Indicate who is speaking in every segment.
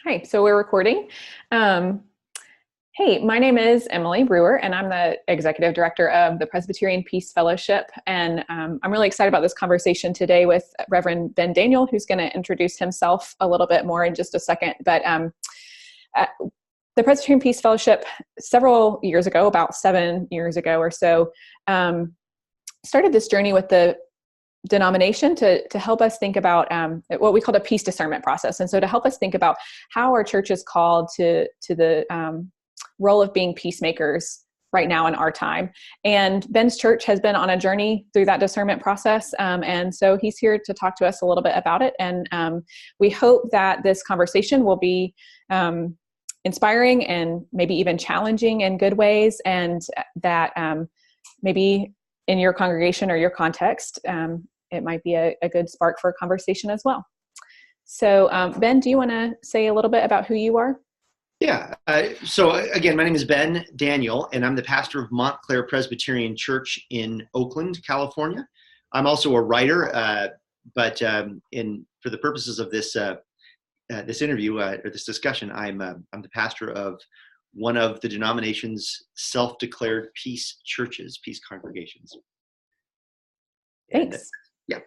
Speaker 1: Hi, so we're recording. Hey, my name is Emily Brewer, and I'm the Executive Director of the Presbyterian Peace Fellowship. And I'm really excited about this conversation today with Reverend Ben Daniel, who's going to introduce himself a little bit more in just a second. But the Presbyterian Peace Fellowship, several years ago, about 7 years ago or so, started this journey with the denomination to help us think about what we call a peace discernment process. And so to help us think about how our church is called to the role of being peacemakers right now in our time. And Ben's church has been on a journey through that discernment process. And so he's here to talk to us a little bit about it. And we hope that this conversation will be inspiring and maybe even challenging in good ways. And that maybe in your congregation or your context, it might be a good spark for a conversation as well. So Ben, do you want to say a little bit about who you are?
Speaker 2: Yeah. So again, my name is Ben Daniel, and I'm the pastor of Montclair Presbyterian Church in Oakland, California. I'm also a writer, but for the purposes of this this interview or this discussion, I'm the pastor of one of the denomination's self-declared peace churches, peace congregations.
Speaker 1: Thanks.
Speaker 2: Yeah.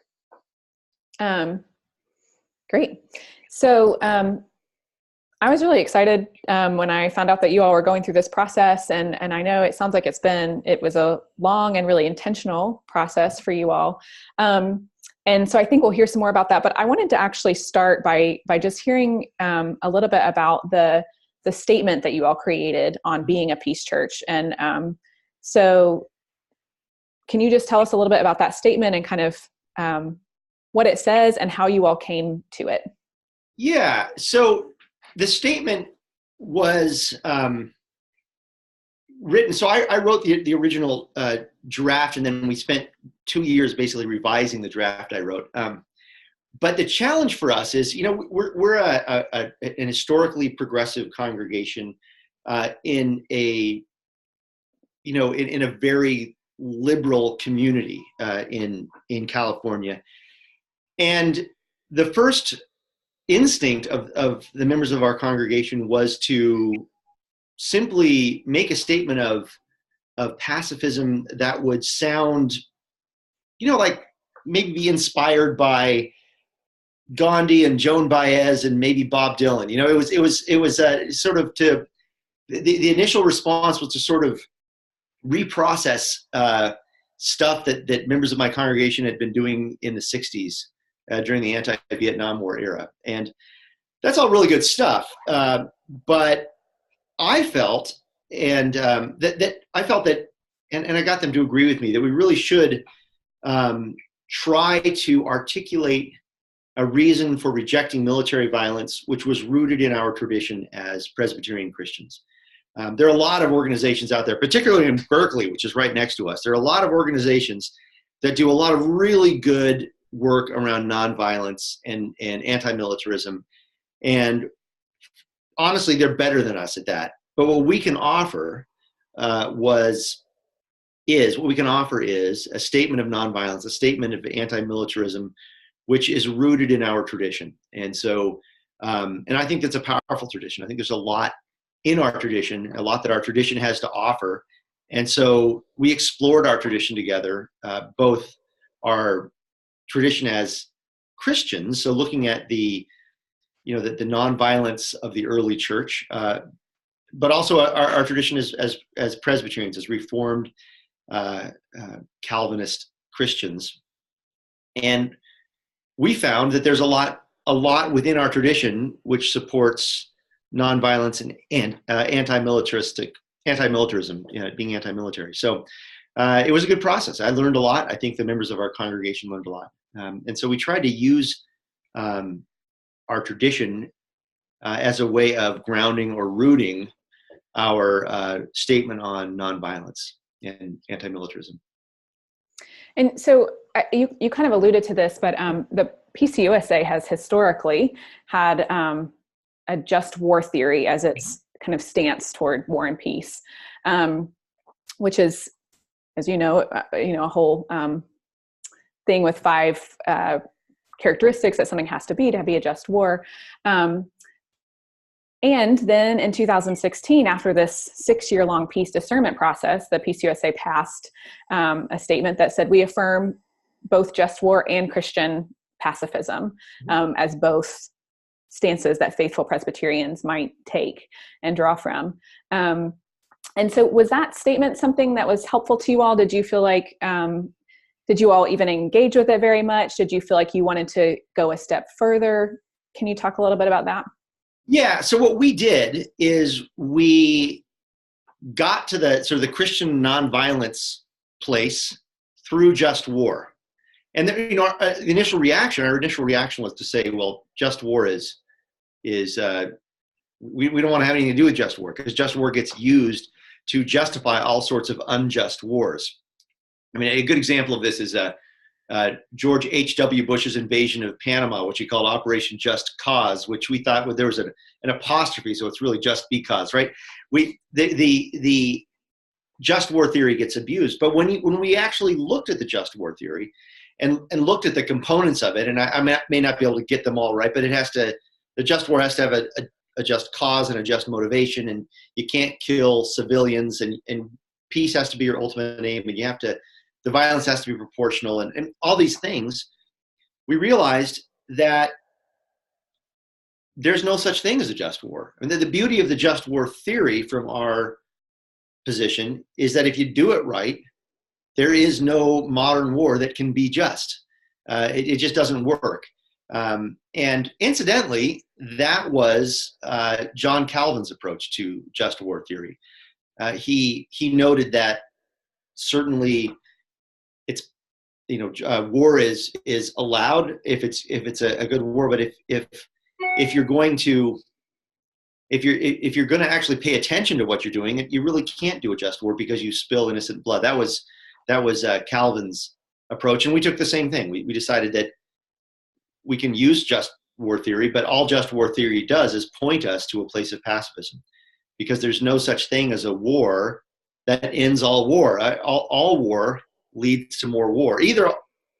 Speaker 1: Great. So I was really excited when I found out that you all were going through this process, and I know it sounds like it was a long and really intentional process for you all. And so I think we'll hear some more about that. But I wanted to actually start by just hearing a little bit about the statement that you all created on being a peace church. And so can you just tell us a little bit about that statement and kind of what it says and how you all came to it?
Speaker 2: Yeah. So the statement was written. So I wrote the original draft, and then we spent 2 years basically revising the draft I wrote. But the challenge for us is, we're an historically progressive congregation in a very liberal community in California, and the first instinct of the members of our congregation was to simply make a statement of pacifism that would sound, like maybe be inspired by Gandhi and Joan Baez and maybe Bob Dylan. It was sort of the initial response was to sort of reprocess stuff that members of my congregation had been doing in the 60s during the anti-Vietnam War era. And that's all really good stuff. But I felt, and I got them to agree with me, that we really should try to articulate a reason for rejecting military violence, which was rooted in our tradition as Presbyterian Christians. There are a lot of organizations out there, particularly in Berkeley, which is right next to us. There are a lot of organizations that do a lot of really good work around nonviolence and anti-militarism. And honestly, they're better than us at that. But what we can offer is a statement of nonviolence, a statement of anti-militarism, which is rooted in our tradition. And so, and I think that's a powerful tradition. I think there's a lot in our tradition, a lot that our tradition has to offer. And so we explored our tradition together, both our tradition as Christians, so looking at the nonviolence of the early church, but also our tradition as Presbyterians, as Reformed Calvinist Christians. And we found that there's a lot within our tradition which supports nonviolence and anti-militarism, being anti-military. So it was a good process. I learned a lot. I think the members of our congregation learned a lot. And so we tried to use our tradition as a way of grounding or rooting our statement on nonviolence and anti-militarism.
Speaker 1: And so you kind of alluded to this, but the PCUSA has historically had a just war theory as its kind of stance toward war and peace, which is, as you know, a whole thing with 5 characteristics that something has to be a just war. And then in 2016, after this 6-year-long peace discernment process, the PCUSA passed a statement that said, we affirm both just war and Christian pacifism as both stances that faithful Presbyterians might take and draw from. And so was that statement something that was helpful to you all? Did you feel like, did you all even engage with it very much? Did you feel like you wanted to go a step further? Can you talk a little bit about that?
Speaker 2: Yeah, so what we did is we got to the sort of the Christian nonviolence place through just war. And then, our initial reaction was to say, well, just war is we don't want to have anything to do with just war, because just war gets used to justify all sorts of unjust wars. I mean, a good example of this is George H.W. Bush's invasion of Panama, which he called Operation Just Cause, which we thought there was an apostrophe, so it's really just because, right? The just war theory gets abused, but when we actually looked at the just war theory and looked at the components of it, and I may not be able to get them all right, but the just war has to have a just cause and a just motivation, and you can't kill civilians, and peace has to be your ultimate aim, and the violence has to be proportional, and all these things. We realized that there's no such thing as a just war. I mean, the beauty of the just war theory from our position is that if you do it right, there is no modern war that can be just. It just doesn't work. And incidentally, that was John Calvin's approach to just war theory. He noted that certainly it's, war is allowed if it's a good war, but if you're going to actually pay attention to what you're doing, you really can't do a just war because you spill innocent blood. That was Calvin's approach, and we took the same thing. We decided that we can use just war theory, but all just war theory does is point us to a place of pacifism, because there's no such thing as a war that ends all war. All war leads to more war.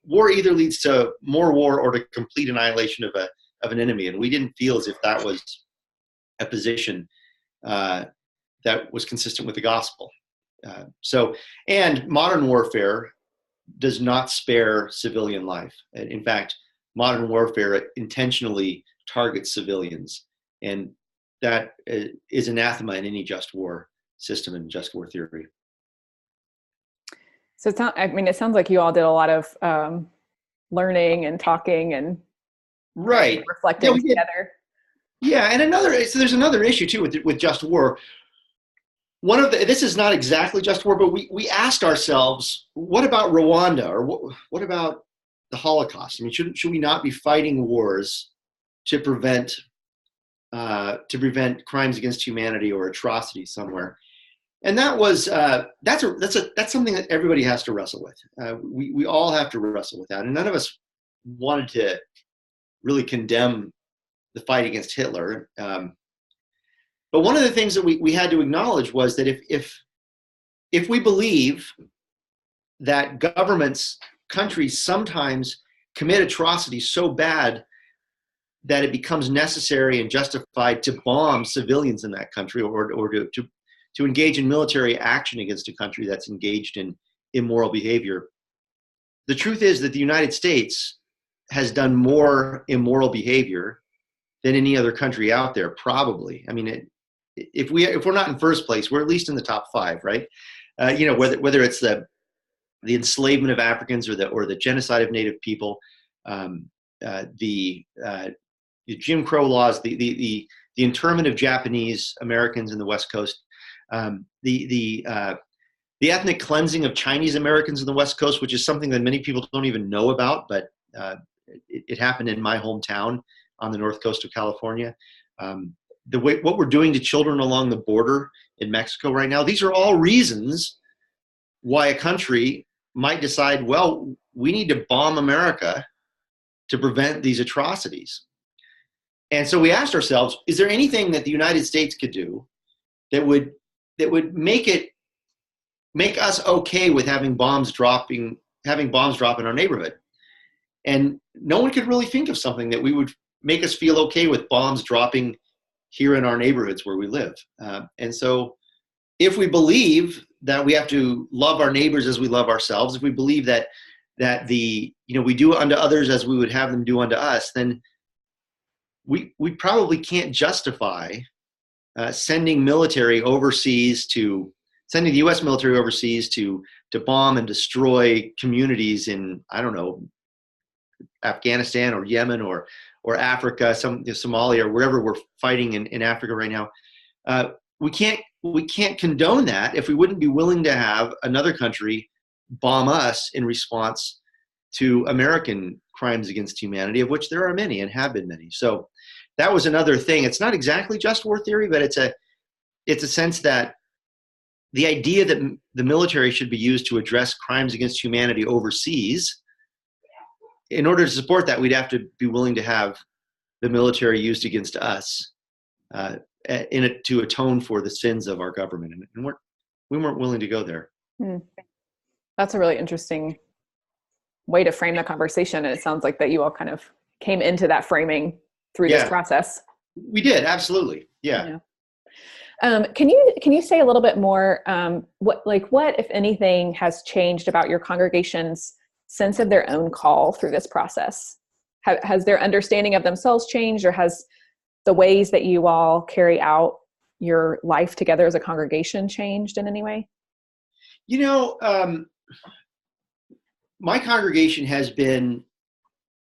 Speaker 2: War either leads to more war or to complete annihilation of an enemy, and we didn't feel as if that was a position that was consistent with the gospel. And modern warfare does not spare civilian life. In fact, modern warfare intentionally targets civilians, and that is anathema in any just war system and just war theory.
Speaker 1: So it sounds like you all did a lot of learning and talking and
Speaker 2: right
Speaker 1: reflecting together.
Speaker 2: Yeah, and there's another issue too with just war. This is not exactly just war, but we asked ourselves, what about Rwanda, or what about the Holocaust? I mean, should we not be fighting wars to prevent crimes against humanity or atrocities somewhere? And that's something that everybody has to wrestle with. We all have to wrestle with that, and none of us wanted to really condemn the fight against Hitler. But one of the things that we had to acknowledge was that if we believe that countries sometimes commit atrocities so bad that it becomes necessary and justified to bomb civilians in that country, or to engage in military action against a country that's engaged in immoral behavior, the truth is that the United States has done more immoral behavior than any other country out there, probably. I mean, if we're not in first place, we're at least in the top 5, right? Whether it's the enslavement of Africans or the genocide of Native people, the Jim Crow laws, the internment of Japanese Americans in the West Coast, the ethnic cleansing of Chinese Americans in the West Coast, which is something that many people don't even know about, but it happened in my hometown on the north coast of California. What we're doing to children along the border in Mexico right now, these are all reasons why a country might decide, well, we need to bomb America to prevent these atrocities. And so we asked ourselves, is there anything that the United States could do that would make us okay with having bombs drop in our neighborhood? And no one could really think of something that would make us feel okay with bombs dropping here in our neighborhoods where we live. And so if we believe that we have to love our neighbors as we love ourselves, if we believe that we do unto others as we would have them do unto us, then we probably can't justify sending the U.S. military overseas to bomb and destroy communities in, I don't know, Afghanistan or Yemen or Africa, Somalia, or wherever we're fighting in Africa right now. We can't condone that if we wouldn't be willing to have another country bomb us in response to American crimes against humanity, of which there are many and have been many. So that was another thing. It's not exactly just war theory, but it's a sense that the idea that the military should be used to address crimes against humanity overseas, in order to support that, we'd have to be willing to have the military used against us to atone for the sins of our government. And we weren't willing to go there.
Speaker 1: That's a really interesting way to frame the conversation. And it sounds like that you all kind of came into that framing through this process.
Speaker 2: We did. Absolutely. Yeah.
Speaker 1: Can you say a little bit more, what, if anything, has changed about your congregation's sense of their own call through this process? Has their understanding of themselves changed, or has the ways that you all carry out your life together as a congregation changed in any way?
Speaker 2: My congregation has been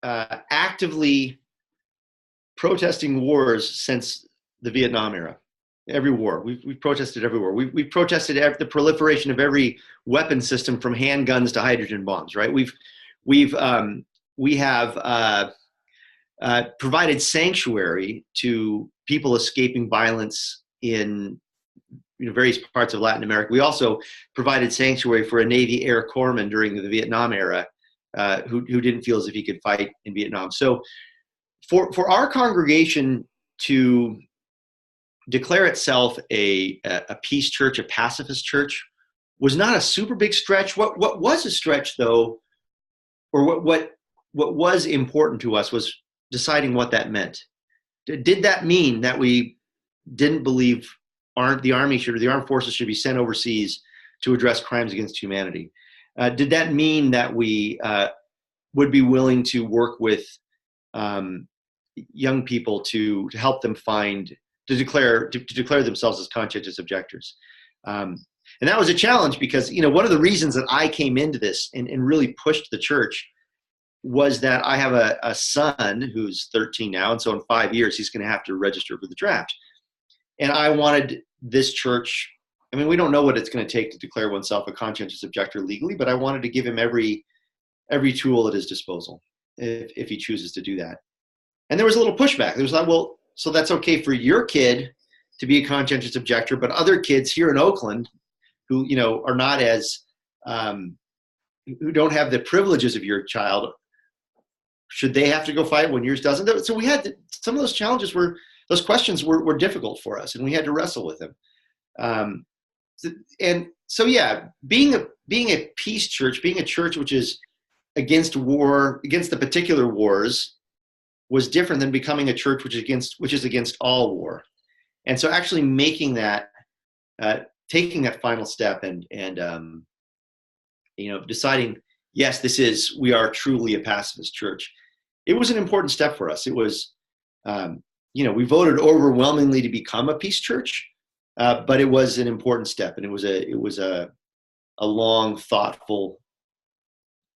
Speaker 2: actively protesting wars since the Vietnam era. Every war. We've protested every war. We've protested the proliferation of every weapon system, from handguns to hydrogen bombs, right? We have provided sanctuary to people escaping violence in various parts of Latin America. We also provided sanctuary for a Navy Air Corpsman during the Vietnam era who didn't feel as if he could fight in Vietnam. So for our congregation to declare itself a peace church, a pacifist church, was not a super big stretch. What was a stretch, though, or what was important to us, was deciding what that meant. Did that mean that we didn't believe the armed forces should be sent overseas to address crimes against humanity? Did that mean that we would be willing to work with young people to help them to declare themselves as conscientious objectors? And that was a challenge, because one of the reasons that I came into this and really pushed the church was that I have a son who's 13 now, and so in 5 years he's going to have to register for the draft. And I wanted this church, we don't know what it's going to take to declare oneself a conscientious objector legally, but I wanted to give him every tool at his disposal if he chooses to do that. And there was a little pushback. There was like, well, so that's okay for your kid to be a conscientious objector, but other kids here in Oakland who are not as who don't have the privileges of your child, should they have to go fight when yours doesn't? So we had some of those questions were difficult for us, and we had to wrestle with them. And so, being a peace church, being a church which is against war, against the particular wars, was different than becoming a church which is against all war. And so, actually making that, taking that final step, and deciding, yes, we are truly a pacifist church. It was an important step for us. It was, we voted overwhelmingly to become a peace church, but it was an important step, and it was a long, thoughtful,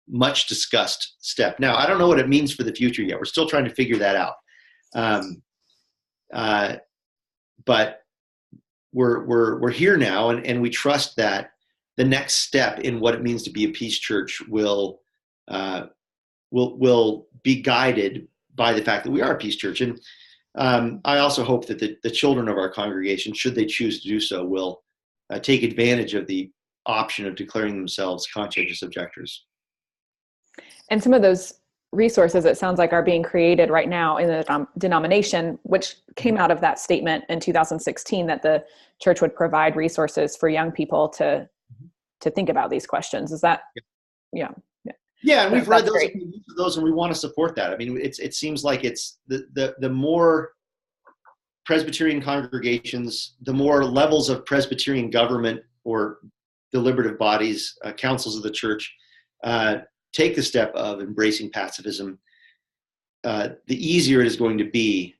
Speaker 2: much discussed step. Now, I don't know what it means for the future yet. We're still trying to figure that out. But we're here now, and we trust that the next step in what it means to be a peace church will be guided by the fact that we are a peace church. And I also hope that the children of our congregation, should they choose to do so, will take advantage of the option of declaring themselves conscientious objectors.
Speaker 1: And some of those resources, it sounds like, are being created right now in the denomination, which came out of that statement in 2016 that the church would provide resources for young people to think about these questions. Is that? Yeah.
Speaker 2: Yeah, and we've read those, and we want to support that. It seems like it's the more Presbyterian congregations, the more levels of Presbyterian government or deliberative bodies, councils of the church, take the step of embracing pacifism, the easier it is going to be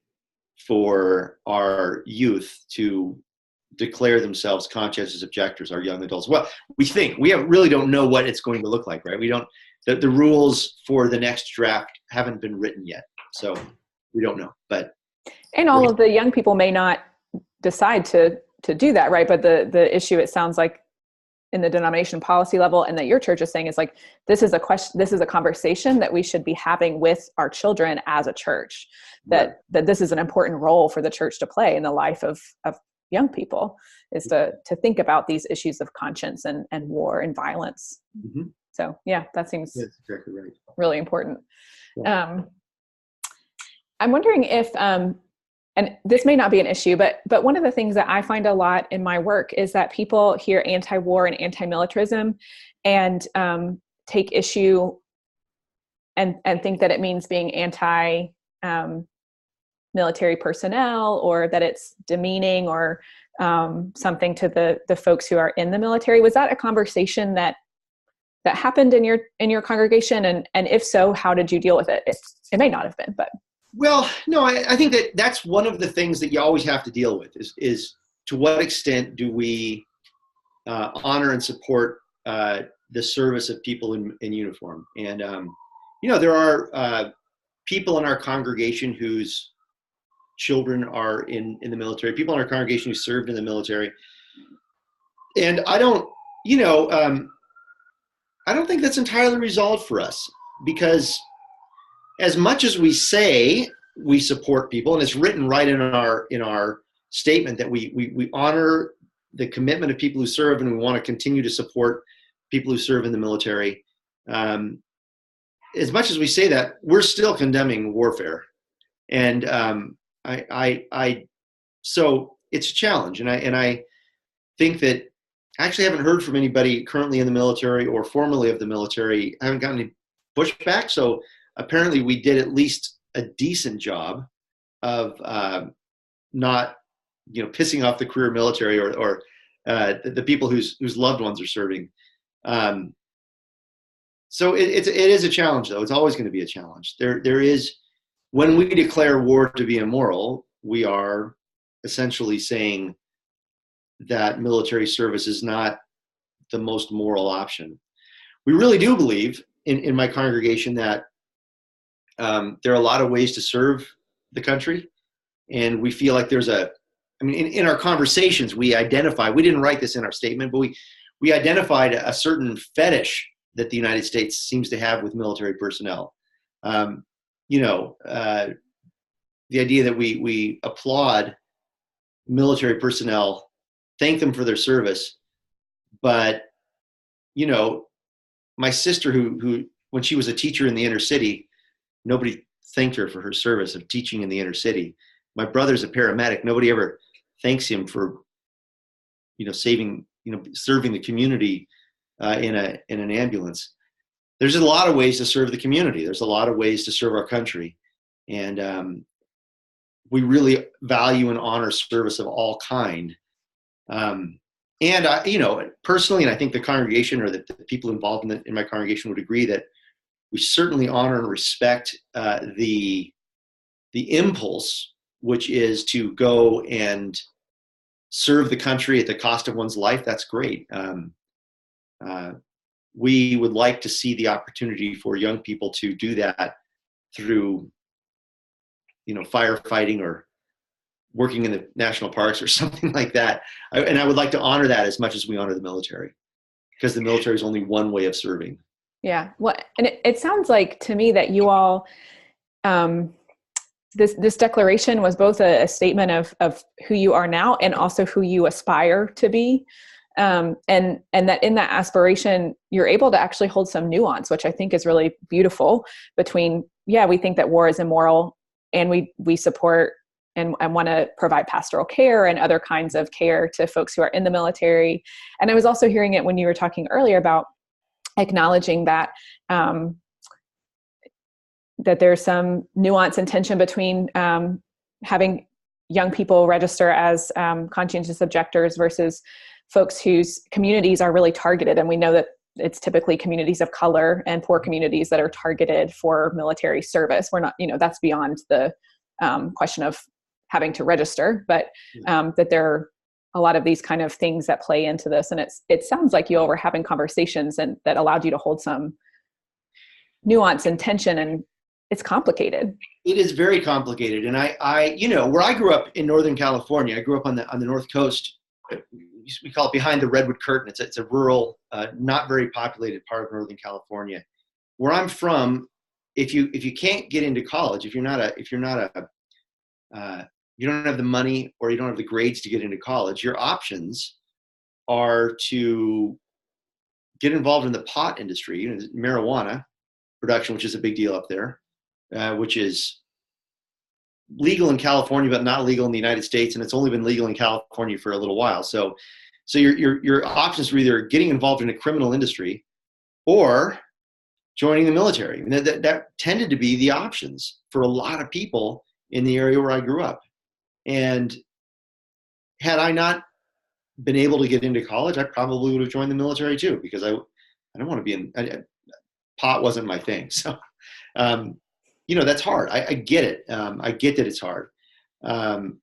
Speaker 2: for our youth to declare themselves conscientious objectors, our young adults. Well, we really don't know what it's going to look like, right? We don't, the rules for the next draft haven't been written yet. So we don't know,
Speaker 1: and all of the young people may not decide to do that, right? But the issue, it sounds like, in the denomination policy level, and that your church is saying, is like, this is a conversation that we should be having with our children as a church, that this is an important role for the church to play in the life of young people, is to think about these issues of conscience and war and violence. Mm-hmm. So yeah, that seems
Speaker 2: exactly right.
Speaker 1: Really important.
Speaker 2: Yeah.
Speaker 1: I'm wondering if, and this may not be an issue, but one of the things that I find a lot in my work is that people hear anti-war and anti-militarism and take issue and think that it means being anti-military personnel, or that it's demeaning or something to the folks who are in the military. Was that a conversation that happened in your congregation? And if so, how did you deal with it? It may not have been, but.
Speaker 2: Well, no, I think that's one of the things that you always have to deal with is to what extent do we honor and support the service of people in uniform. And, there are people in our congregation whose children are in the military, people in our congregation who served in the military. And I don't think that's entirely resolved for us, because as much as we say we support people, and it's written right in our statement that we honor the commitment of people who serve, and we want to continue to support people who serve in the military. As much as we say that, we're still condemning warfare, and so it's a challenge, and I think that I actually haven't heard from anybody currently in the military or formerly of the military. I haven't gotten any pushback, so apparently we did at least a decent job of not, pissing off the career military or the people whose loved ones are serving. So it is a challenge, though. It's always going to be a challenge. There is, when we declare war to be immoral, we are essentially saying that military service is not the most moral option. We really do believe in my congregation that there are a lot of ways to serve the country, and we feel like in our conversations, we didn't write this in our statement, but we identified a certain fetish that the United States seems to have with military personnel. The idea that we applaud military personnel, thank them for their service, but my sister, who when she was a teacher in the inner city, nobody thanked her for her service of teaching in the inner city. My brother's a paramedic. Nobody ever thanks him for, serving the community in an ambulance. There's a lot of ways to serve the community. There's a lot of ways to serve our country. And we really value and honor service of all kind. And I, personally, and I think the congregation or the people involved in my congregation would agree that we certainly honor and respect the impulse, which is to go and serve the country at the cost of one's life. That's great. We would like to see the opportunity for young people to do that through, firefighting or working in the national parks or something like that. And I would like to honor that as much as we honor the military, because the military is only one way of serving.
Speaker 1: Yeah. Well, and it sounds like to me that you all, this declaration was both a statement of who you are now and also who you aspire to be. And that in that aspiration, you're able to actually hold some nuance, which I think is really beautiful between, we think that war is immoral, and we support and want to provide pastoral care and other kinds of care to folks who are in the military. And I was also hearing it when you were talking earlier about acknowledging that that there's some nuance and tension between having young people register as conscientious objectors versus folks whose communities are really targeted. And we know that it's typically communities of color and poor communities that are targeted for military service. We're not, that's beyond the question of having to register, but that there are a lot of these kind of things that play into this. And it sounds like you all were having conversations and that allowed you to hold some nuance and tension, and it's complicated.
Speaker 2: It is very complicated. And I where I grew up in Northern California, I grew up on the North Coast. We call it behind the Redwood Curtain. It's a rural, not very populated part of Northern California. Where I'm from, if you can't get into college, if you don't have the money or you don't have the grades to get into college, your options are to get involved in the pot industry, marijuana production, which is a big deal up there, which is legal in California, but not legal in the United States. And it's only been legal in California for a little while. So your options were either getting involved in a criminal industry or joining the military. And that tended to be the options for a lot of people in the area where I grew up. And had I not been able to get into college, I probably would have joined the military too, because I don't want to be pot wasn't my thing. So, that's hard. I get it. I get that it's hard. And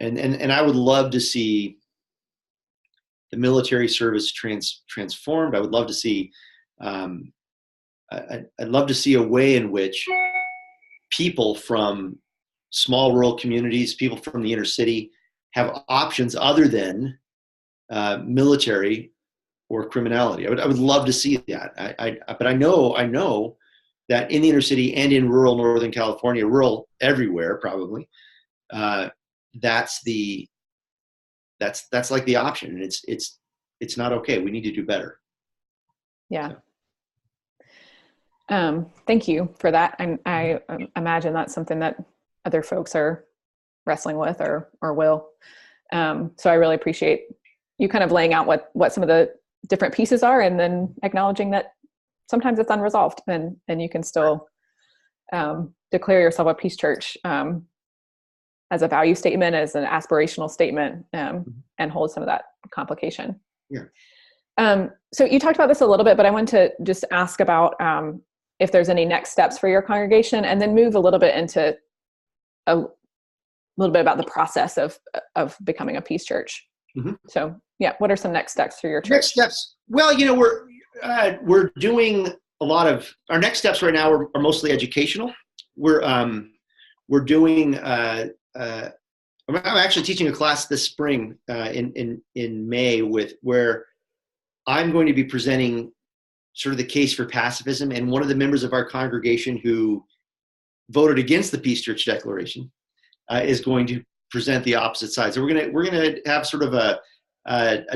Speaker 2: I would love to see the military service transformed. I would love to see, I'd love to see a way in which people from small rural communities, people from the inner city have options other than military or criminality. I would love to see that. But I know that in the inner city and in rural Northern California, rural everywhere probably, that's like the option, and it's not okay. We need to do better.
Speaker 1: Yeah. Thank you for that. And I imagine that's something that other folks are wrestling with or will. So I really appreciate you kind of laying out what some of the different pieces are, and then acknowledging that sometimes it's unresolved, and you can still declare yourself a peace church as a value statement, as an aspirational statement, and hold some of that complication.
Speaker 2: Yeah.
Speaker 1: So you talked about this a little bit, but I want to just ask about if there's any next steps for your congregation, and then move a little bit into a little bit about the process of becoming a peace church. Mm-hmm. So yeah, what are some next steps for your church?
Speaker 2: Next steps. Well, we're doing a lot of, our next steps right now are mostly educational. We're doing, I'm actually teaching a class this spring in May where I'm going to be presenting sort of the case for pacifism, and one of the members of our congregation who voted against the Peace Church Declaration is going to present the opposite side. So we're gonna have sort of a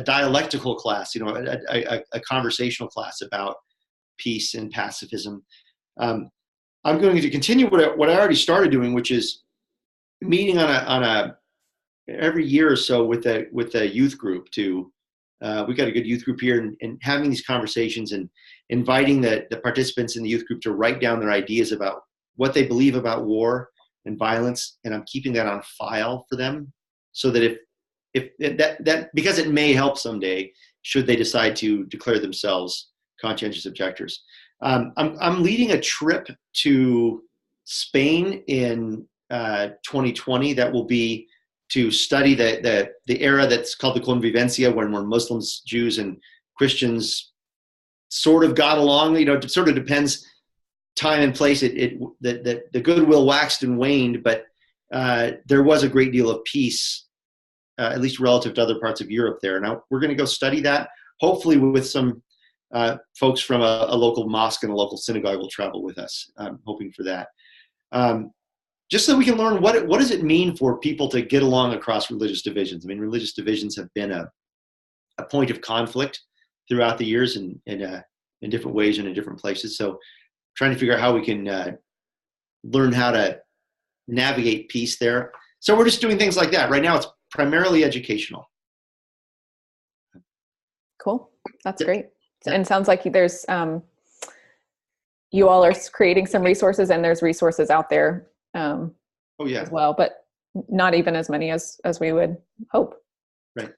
Speaker 2: dialectical class, a conversational class about peace and pacifism. I'm going to continue what I already started doing, which is meeting on a every year or so with a youth group to. We've got a good youth group here, and having these conversations and inviting the participants in the youth group to write down their ideas about what they believe about war and violence, and I'm keeping that on file for them, so that if that because it may help someday should they decide to declare themselves conscientious objectors. I'm leading a trip to Spain in 2020 that will be to study the era that's called the Convivencia, when Muslims, Jews, and Christians sort of got along. It sort of depends time and place. The goodwill waxed and waned, but there was a great deal of peace, at least relative to other parts of Europe there. Now we're going to go study that, hopefully with some folks from a local mosque and a local synagogue will travel with us. I'm hoping for that. Just so we can learn what does it mean for people to get along across religious divisions. I mean, religious divisions have been a point of conflict throughout the years in different ways and in different places. So trying to figure out how we can learn how to navigate peace there. So we're just doing things like that. Right now it's primarily educational.
Speaker 1: Cool. That's great. And it sounds like there's, you all are creating some resources, and there's resources out there as well. But not even as many as we would hope.
Speaker 2: Right.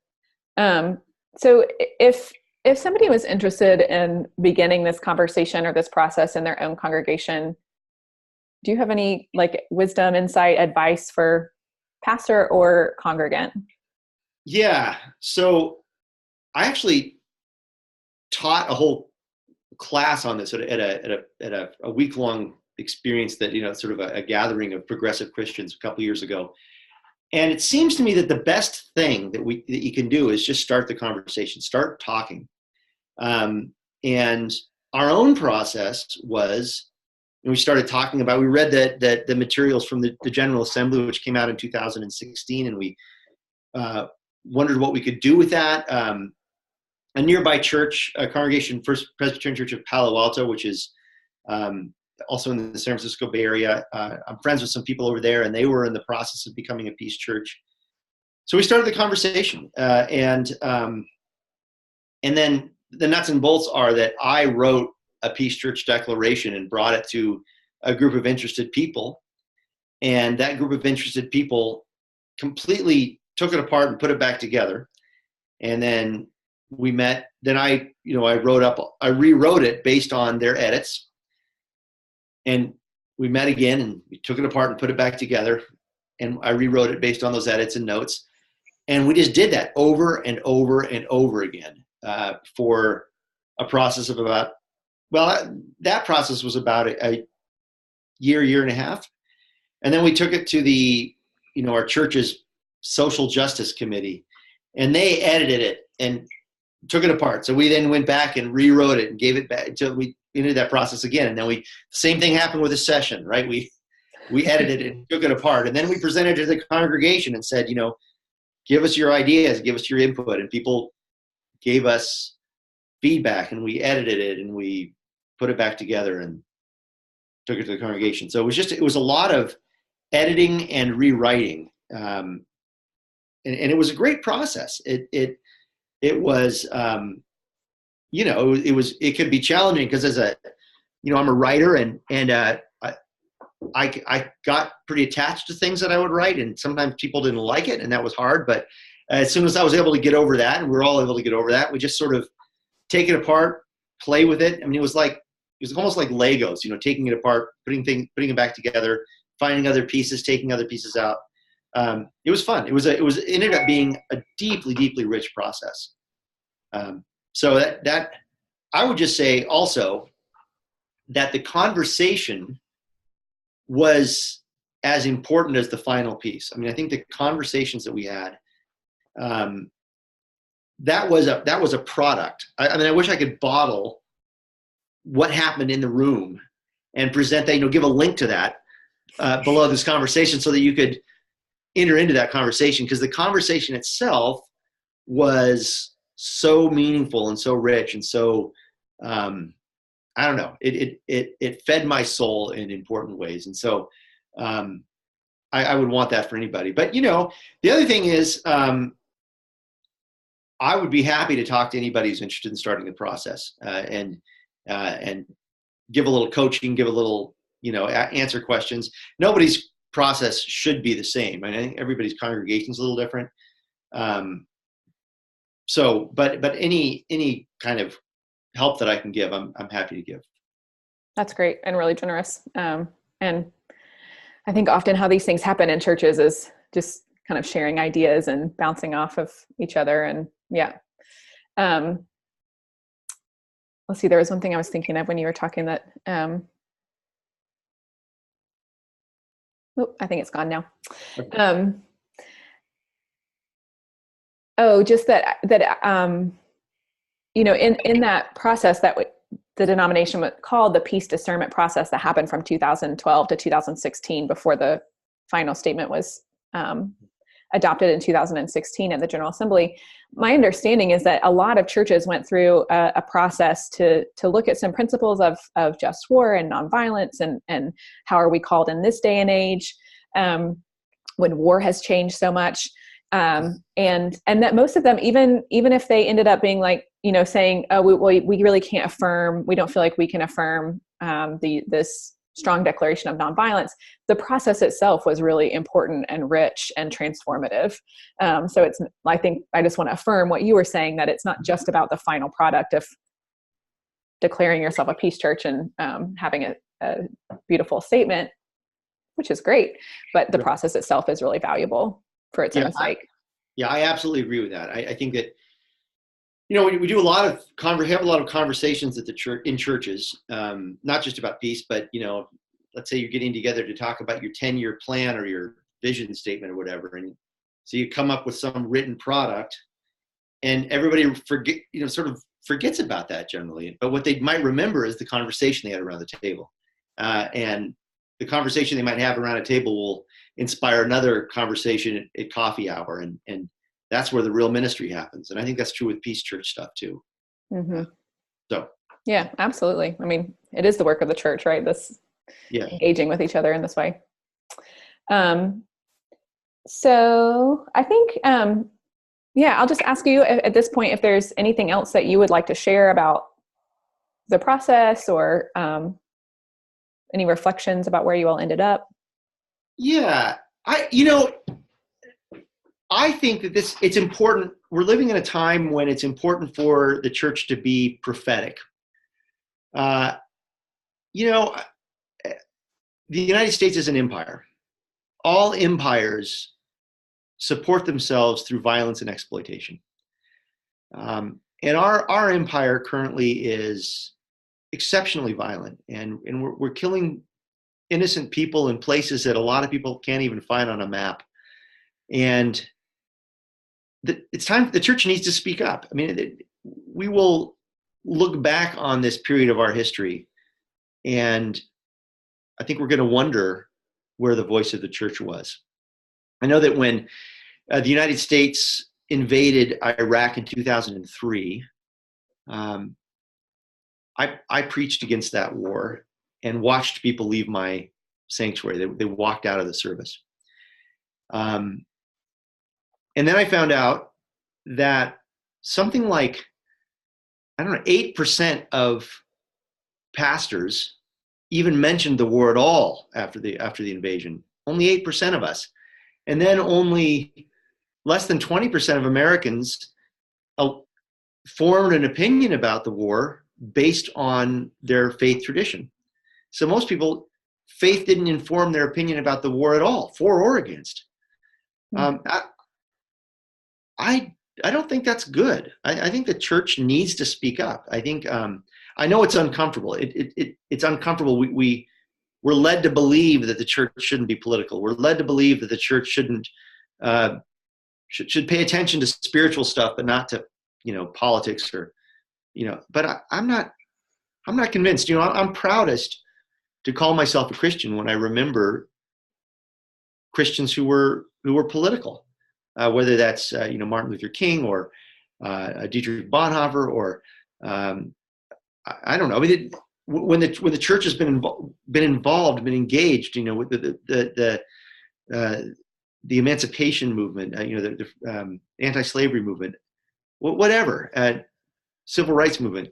Speaker 1: So if somebody was interested in beginning this conversation or this process in their own congregation, do you have any like wisdom, insight, advice for pastor or congregant?
Speaker 2: Yeah. So I actually taught a whole class on this at a week-long experience that, sort of a gathering of progressive Christians a couple years ago. And it seems to me that the best thing that you can do is just start the conversation, start talking. And our own process was, we started talking about, we read the materials from the General Assembly, which came out in 2016, and we wondered what we could do with that. A nearby church, a congregation, First Presbyterian Church of Palo Alto, which is also in the San Francisco Bay Area. I'm friends with some people over there, and they were in the process of becoming a peace church. So we started the conversation, and then the nuts and bolts are that I wrote a peace church declaration and brought it to a group of interested people, and that group of interested people completely took it apart and put it back together. And then we met. Then I rewrote it based on their edits. And we met again and we took it apart and put it back together. And I rewrote it based on those edits and notes. And we just did that over and over and over again for a process of that process was about a year and a half. And then we took it to our church's social justice committee, and they edited it and took it apart. So we then went back and rewrote it and gave it back until we did that process again. And then same thing happened with a session, right? We edited it and took it apart. And then we presented it to the congregation and said, give us your ideas, give us your input. And people gave us feedback, and we edited it and we put it back together and took it to the congregation. So it was a lot of editing and rewriting. And it was a great process. It was, it could be challenging because I'm a writer and I got pretty attached to things that I would write, and sometimes people didn't like it, and that was hard. But as soon as I was able to get over that, and we were all able to get over that, we just sort of take it apart, play with it. I mean, it was almost like Legos, taking it apart, putting it back together, finding other pieces, taking other pieces out. It was fun. It ended up being a deeply, deeply rich process. So that I would just say also that the conversation was as important as the final piece. I mean, I think the conversations that we had, that was a product. I mean, I wish I could bottle what happened in the room and present that, give a link to that below this conversation so that you could enter into that conversation, because the conversation itself was so meaningful and so rich and so I don't know, it fed my soul in important ways. And so I would want that for anybody. But the other thing is I would be happy to talk to anybody who's interested in starting the process and give a little coaching, give a little answer questions. Nobody's process should be the same. I think everybody's congregation is a little different. But any kind of help that I can give, I'm happy to give.
Speaker 1: That's great and really generous. And I think often how these things happen in churches is just kind of sharing ideas and bouncing off of each other. And yeah. Let's see, there was one thing I was thinking of when you were talking that, I think it's gone now.
Speaker 2: Okay.
Speaker 1: Just that in that process that the denomination was called the peace discernment process that happened from 2012 to 2016 before the final statement was adopted in 2016 at the General Assembly. My understanding is that a lot of churches went through a process to look at some principles of just war and nonviolence and how are we called in this day and age when war has changed so much. And that most of them, even if they ended up being like, saying, oh, we really can't affirm, we don't feel like we can affirm this strong declaration of nonviolence, the process itself was really important and rich and transformative. So I think I just want to affirm what you were saying, that it's not just about the final product of declaring yourself a peace church and having a beautiful statement, which is great, but the process itself is really valuable for its own sake.
Speaker 2: I absolutely agree with that. I think that, we do have a lot of conversations at the church, in churches, not just about peace, but, let's say you're getting together to talk about your 10-year plan or your vision statement or whatever. And so you come up with some written product, and everybody sort of forgets about that generally. But what they might remember is the conversation they had around the table. And the conversation they might have around a table will inspire another conversation at coffee hour. And that's where the real ministry happens. And I think that's true with Peace Church stuff too.
Speaker 1: Mm-hmm.
Speaker 2: So.
Speaker 1: Yeah, absolutely. I mean, it is the work of the church, right? Engaging with each other in this way. So I think, I'll just ask you at this point, if there's anything else that you would like to share about the process, or any reflections about where you all ended up.
Speaker 2: Yeah, I think that it's important. We're living in a time when it's important for the church to be prophetic. The United States is an empire. All empires support themselves through violence and exploitation. And our empire currently is exceptionally violent, and we're killing innocent people in places that a lot of people can't even find on a map. And it's time. The church needs to speak up. I mean, we will look back on this period of our history, and I think we're going to wonder where the voice of the church was. I know that when the United States invaded Iraq in 2003, I preached against that war and watched people leave my sanctuary. They walked out of the service. And then I found out that something like, 8% of pastors even mentioned the war at all after the invasion. Only 8% of us. And then only less than 20% of Americans formed an opinion about the war based on their faith tradition. So most people, faith didn't inform their opinion about the war at all, for or against. I don't think that's good. I think the church needs to speak up. I think I know it's uncomfortable. It's uncomfortable. We're led to believe that the church shouldn't be political. We're led to believe that the church shouldn't should pay attention to spiritual stuff, but not to politics or But I'm not convinced. I'm proudest to call myself a Christian when I remember Christians who were political. Whether that's Martin Luther King or Dietrich Bonhoeffer or I don't know. I mean, when the church has been involved, been engaged, with the emancipation movement, the anti-slavery movement, whatever, civil rights movement.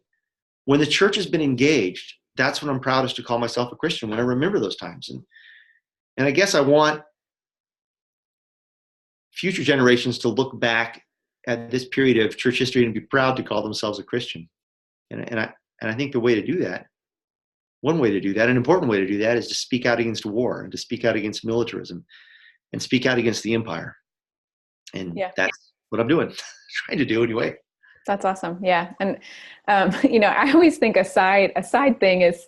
Speaker 2: When the church has been engaged, that's when I'm proudest to call myself a Christian. When I remember those times, and I guess I want future generations to look back at this period of church history and be proud to call themselves a Christian. And I think the way to do that, one way to do that, an important way to do that, is to speak out against war and to speak out against militarism and speak out against the empire. And that's what I'm doing, trying to do anyway.
Speaker 1: That's awesome. Yeah. And, I always think a side thing is,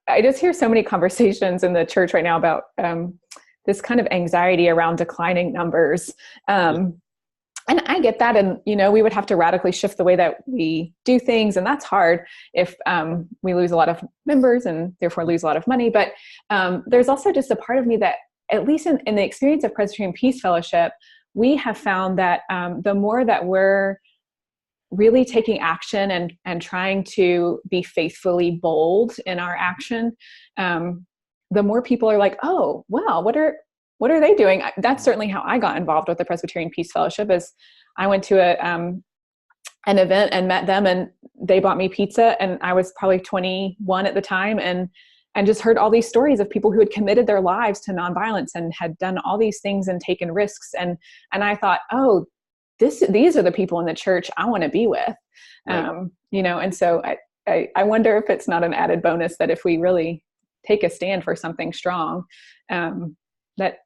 Speaker 1: I just hear so many conversations in the church right now about this kind of anxiety around declining numbers. And I get that. And, we would have to radically shift the way that we do things. And that's hard if we lose a lot of members and therefore lose a lot of money. But there's also just a part of me that, at least in the experience of Presbyterian Peace Fellowship, we have found that the more that we're really taking action and trying to be faithfully bold in our action, the more people are like, oh, wow, what are they doing? That's certainly how I got involved with the Presbyterian Peace Fellowship. Is I went to an event and met them, and they bought me pizza, and I was probably 21 at the time, and and just heard all these stories of people who had committed their lives to nonviolence and had done all these things and taken risks. And I thought, oh, these are the people in the church I want to be with.
Speaker 2: Right.
Speaker 1: And so I wonder if it's not an added bonus that if we really take a stand for something strong, that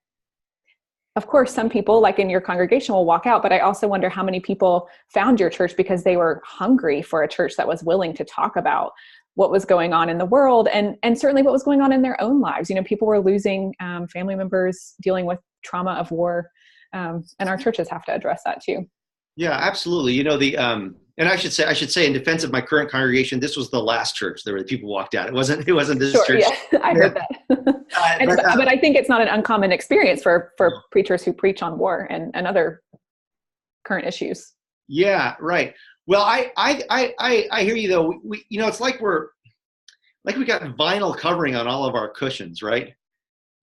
Speaker 1: of course some people like in your congregation will walk out, but I also wonder how many people found your church because they were hungry for a church that was willing to talk about what was going on in the world and certainly what was going on in their own lives. People were losing family members, dealing with trauma of war, and our churches have to address that too.
Speaker 2: Yeah, absolutely. And I should say in defense of my current congregation, this was the last church. There were people walked out. It wasn't this
Speaker 1: sure,
Speaker 2: church.
Speaker 1: Yeah, I heard that. But I think it's not an uncommon experience for preachers who preach on war and other current issues.
Speaker 2: Yeah, right. Well, I hear you though. We it's like we got vinyl covering on all of our cushions, right?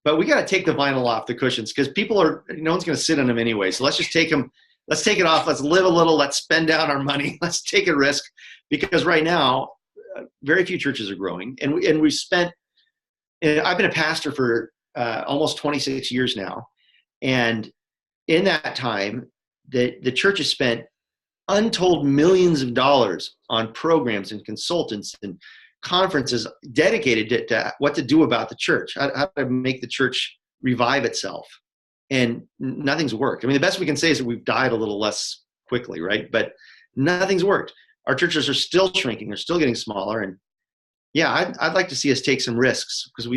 Speaker 2: But we got to take the vinyl off the cushions because no one's going to sit on them anyway. So let's just take them. Let's take it off. Let's live a little. Let's spend down our money. Let's take a risk because right now, very few churches are growing. And we've spent, I've been a pastor for almost 26 years now. And in that time, the church has spent untold millions of dollars on programs and consultants and conferences dedicated to what to do about the church, how to make the church revive itself. And nothing's worked. I mean, the best we can say is that we've died a little less quickly, right? But nothing's worked. Our churches are still shrinking. They're still getting smaller. And yeah, I'd like to see us take some risks because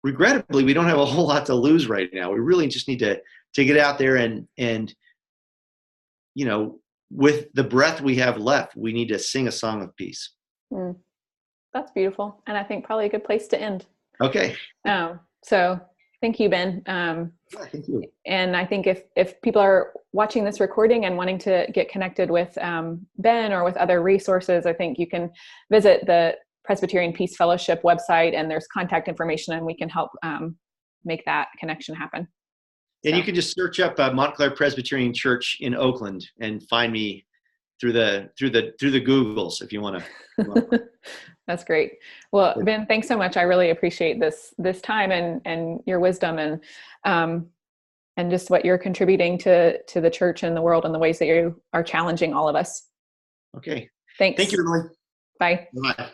Speaker 2: regrettably, we don't have a whole lot to lose right now. We really just need to get out there and with the breath we have left, we need to sing a song of peace.
Speaker 1: That's beautiful. And I think probably a good place to end.
Speaker 2: Okay.
Speaker 1: So thank you, Ben.
Speaker 2: Thank you.
Speaker 1: And I think if people are watching this recording and wanting to get connected with Ben or with other resources, I think you can visit the Presbyterian Peace Fellowship website and there's contact information and we can help make that connection happen.
Speaker 2: And you can just search up Montclair Presbyterian Church in Oakland and find me through the Googles if you want to.
Speaker 1: That's great. Well, Ben, thanks so much. I really appreciate this time and your wisdom and just what you're contributing to the church and the world and the ways that you are challenging all of us.
Speaker 2: Okay.
Speaker 1: Thanks.
Speaker 2: Thank you, Emily.
Speaker 1: Bye.
Speaker 2: Bye.